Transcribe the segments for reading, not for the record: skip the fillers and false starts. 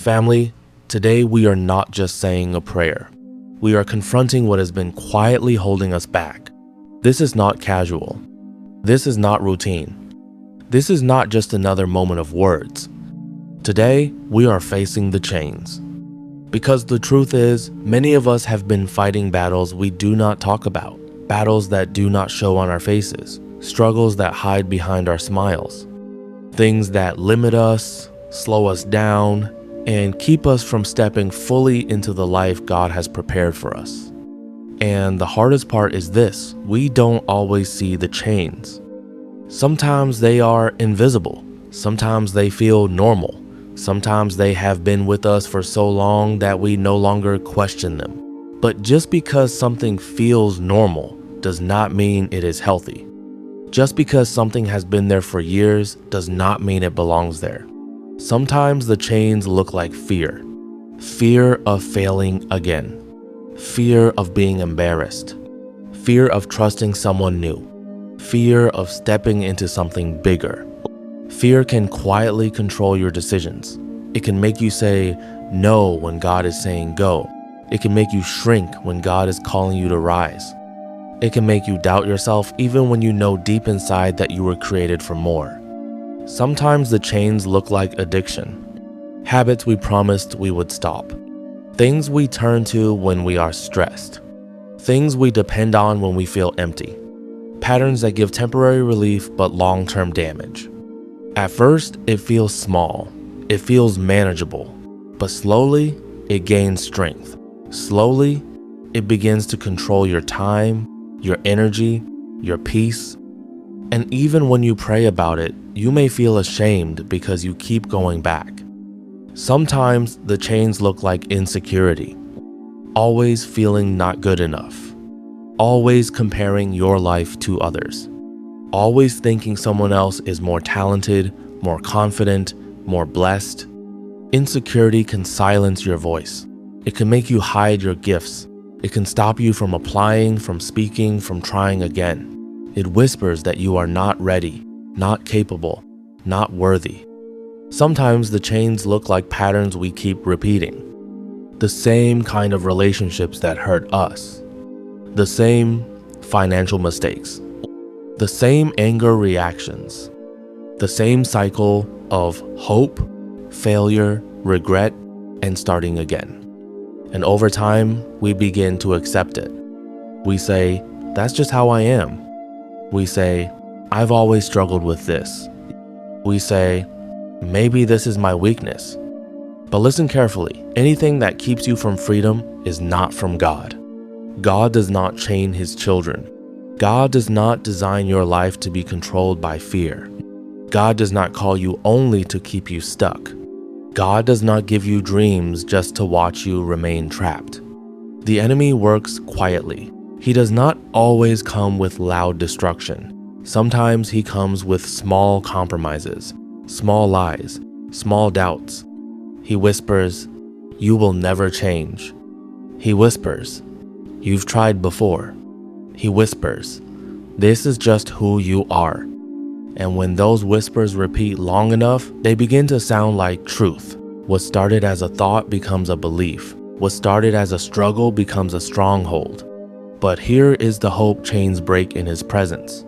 Family, today we are not just saying a prayer. We are confronting what has been quietly holding us back. This is not casual. This is not routine. This is not just another moment of words. Today, we are facing the chains. Because the truth is, many of us have been fighting battles we do not talk about, battles that do not show on our faces, struggles that hide behind our smiles, things that limit us, slow us down, and keep us from stepping fully into the life God has prepared for us. And the hardest part is this: we don't always see the chains. Sometimes they are invisible. Sometimes they feel normal. Sometimes they have been with us for so long that we no longer question them. But just because something feels normal does not mean it is healthy. Just because something has been there for years does not mean it belongs there. Sometimes the chains look like fear. Fear of failing again. Fear of being embarrassed. Fear of trusting someone new. Fear of stepping into something bigger. Fear can quietly control your decisions. It can make you say no when God is saying go. It can make you shrink when God is calling you to rise. It can make you doubt yourself even when you know deep inside that you were created for more. Sometimes the chains look like addiction. Habits we promised we would stop. Things we turn to when we are stressed. Things we depend on when we feel empty. Patterns that give temporary relief but long-term damage. At first, it feels small. It feels manageable. But slowly, it gains strength. Slowly, it begins to control your time, your energy, your peace. And even when you pray about it, you may feel ashamed because you keep going back. Sometimes the chains look like insecurity. Always feeling not good enough. Always comparing your life to others. Always thinking someone else is more talented, more confident, more blessed. Insecurity can silence your voice. It can make you hide your gifts. It can stop you from applying, from speaking, from trying again. It whispers that you are not ready, not capable, not worthy. Sometimes the chains look like patterns we keep repeating. The same kind of relationships that hurt us. The same financial mistakes. The same anger reactions. The same cycle of hope, failure, regret, and starting again. And over time, we begin to accept it. We say, that's just how I am. We say, I've always struggled with this. We say, maybe this is my weakness. But listen carefully, anything that keeps you from freedom is not from God. God does not chain his children. God does not design your life to be controlled by fear. God does not call you only to keep you stuck. God does not give you dreams just to watch you remain trapped. The enemy works quietly. He does not always come with loud destruction. Sometimes he comes with small compromises, small lies, small doubts. He whispers, "You will never change." He whispers, "You've tried before." He whispers, "This is just who you are." And when those whispers repeat long enough, they begin to sound like truth. What started as a thought becomes a belief. What started as a struggle becomes a stronghold. But here is the hope chains break in his presence.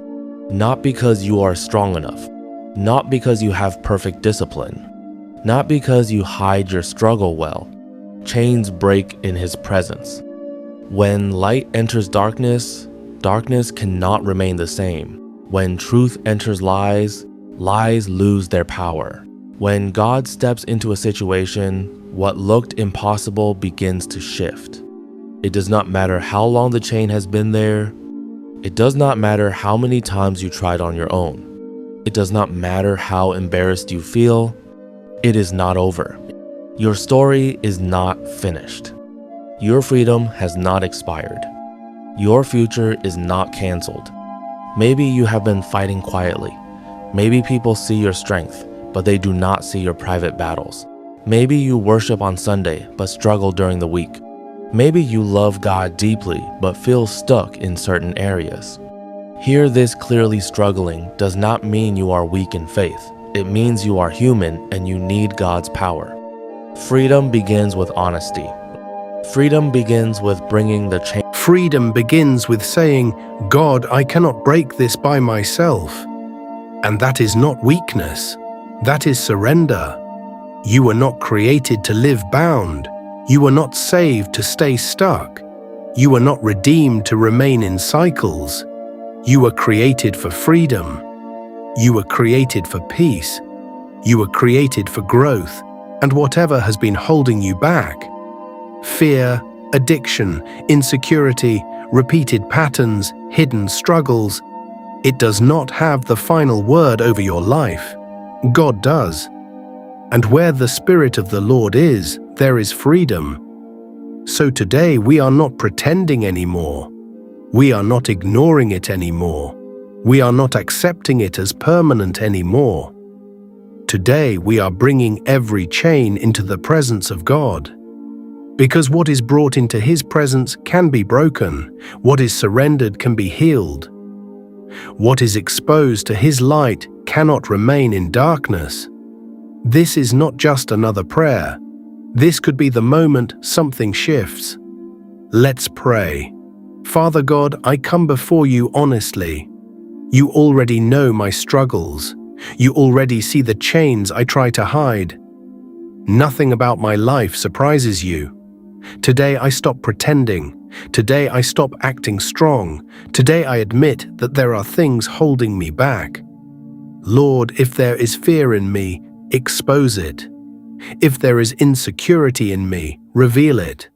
Not because you are strong enough. Not because you have perfect discipline. Not because you hide your struggle well. Chains break in his presence. When light enters darkness, darkness cannot remain the same. When truth enters lies, lies lose their power. When God steps into a situation, what looked impossible begins to shift. It does not matter how long the chain has been there. It does not matter how many times you tried on your own. It does not matter how embarrassed you feel. It is not over. Your story is not finished. Your freedom has not expired. Your future is not canceled. Maybe you have been fighting quietly. Maybe people see your strength, but they do not see your private battles. Maybe you worship on Sunday, but struggle during the week. Maybe you love God deeply, but feel stuck in certain areas. Hear this clearly: struggling does not mean you are weak in faith. It means you are human and you need God's power. Freedom begins with honesty. Freedom begins with bringing the change. Freedom begins with saying, God, I cannot break this by myself. And that is not weakness. That is surrender. You were not created to live bound. You were not saved to stay stuck. You were not redeemed to remain in cycles. You were created for freedom. You were created for peace. You were created for growth. And whatever has been holding you back, fear, addiction, insecurity, repeated patterns, hidden struggles, it does not have the final word over your life. God does. And where the Spirit of the Lord is, there is freedom. So today we are not pretending anymore. We are not ignoring it anymore. We are not accepting it as permanent anymore. Today we are bringing every chain into the presence of God. Because what is brought into His presence can be broken. What is surrendered can be healed. What is exposed to His light cannot remain in darkness. This is not just another prayer. This could be the moment something shifts. Let's pray. Father God, I come before you honestly. You already know my struggles. You already see the chains I try to hide. Nothing about my life surprises you. Today I stop pretending. Today I stop acting strong. Today I admit that there are things holding me back. Lord, if there is fear in me, expose it. If there is insecurity in me, reveal it.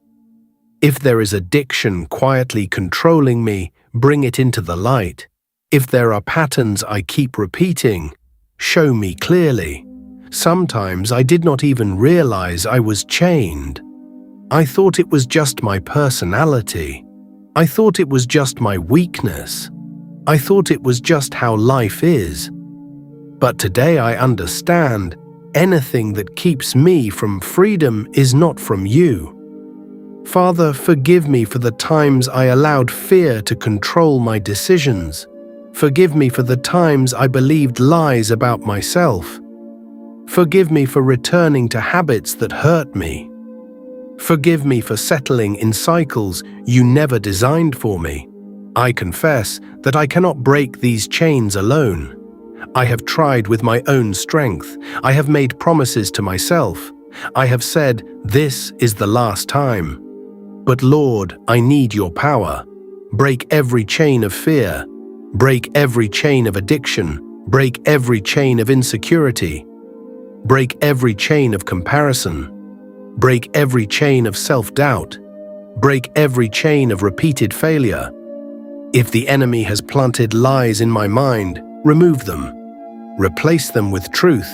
If there is addiction quietly controlling me, bring it into the light. If there are patterns I keep repeating, show me clearly. Sometimes I did not even realize I was chained. I thought it was just my personality. I thought it was just my weakness. I thought it was just how life is. But today I understand, anything that keeps me from freedom is not from you. Father, forgive me for the times I allowed fear to control my decisions. Forgive me for the times I believed lies about myself. Forgive me for returning to habits that hurt me. Forgive me for settling in cycles you never designed for me. I confess that I cannot break these chains alone. I have tried with my own strength. I have made promises to myself. I have said, this is the last time. But Lord, I need your power. Break every chain of fear. Break every chain of addiction. Break every chain of insecurity. Break every chain of comparison. Break every chain of self-doubt. Break every chain of repeated failure. If the enemy has planted lies in my mind, remove them. Replace them with truth.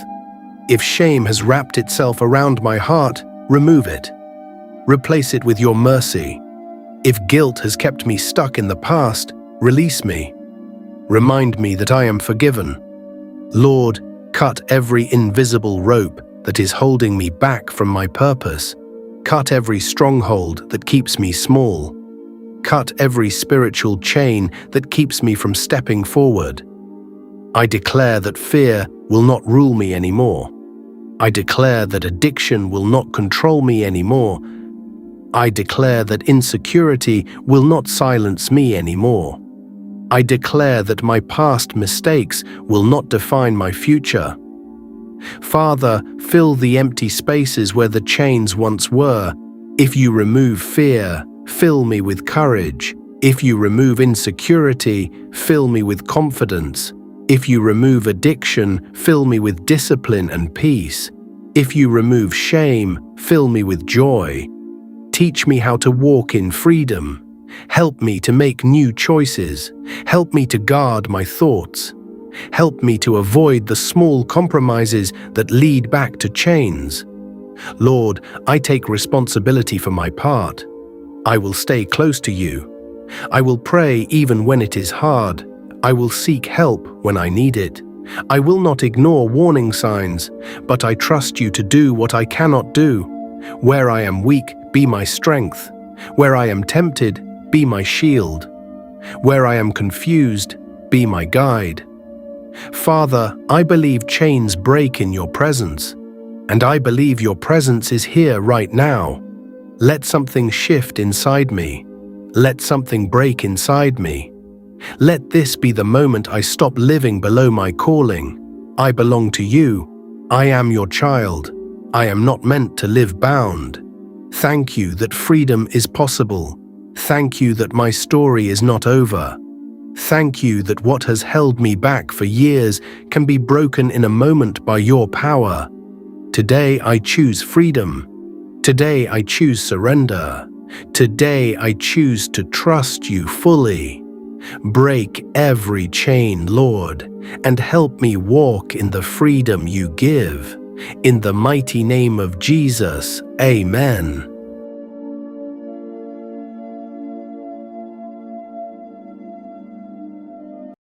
If shame has wrapped itself around my heart, remove it. Replace it with your mercy. If guilt has kept me stuck in the past, release me. Remind me that I am forgiven. Lord, cut every invisible rope that is holding me back from my purpose. Cut every stronghold that keeps me small. Cut every spiritual chain that keeps me from stepping forward. I declare that fear will not rule me anymore. I declare that addiction will not control me anymore. I declare that insecurity will not silence me anymore. I declare that my past mistakes will not define my future. Father, fill the empty spaces where the chains once were. If you remove fear, fill me with courage. If you remove insecurity, fill me with confidence. If you remove addiction, fill me with discipline and peace. If you remove shame, fill me with joy. Teach me how to walk in freedom. Help me to make new choices. Help me to guard my thoughts. Help me to avoid the small compromises that lead back to chains. Lord, I take responsibility for my part. I will stay close to you. I will pray even when it is hard. I will seek help when I need it. I will not ignore warning signs, but I trust you to do what I cannot do. Where I am weak, be my strength. Where I am tempted, be my shield. Where I am confused, be my guide. Father, I believe chains break in your presence. And I believe your presence is here right now. Let something shift inside me. Let something break inside me. Let this be the moment I stop living below my calling. I belong to you. I am your child. I am not meant to live bound. Thank you that freedom is possible. Thank you that my story is not over. Thank you that what has held me back for years can be broken in a moment by your power. Today I choose freedom. Today I choose surrender. Today I choose to trust you fully. Break every chain, Lord, and help me walk in the freedom you give. In the mighty name of Jesus, amen.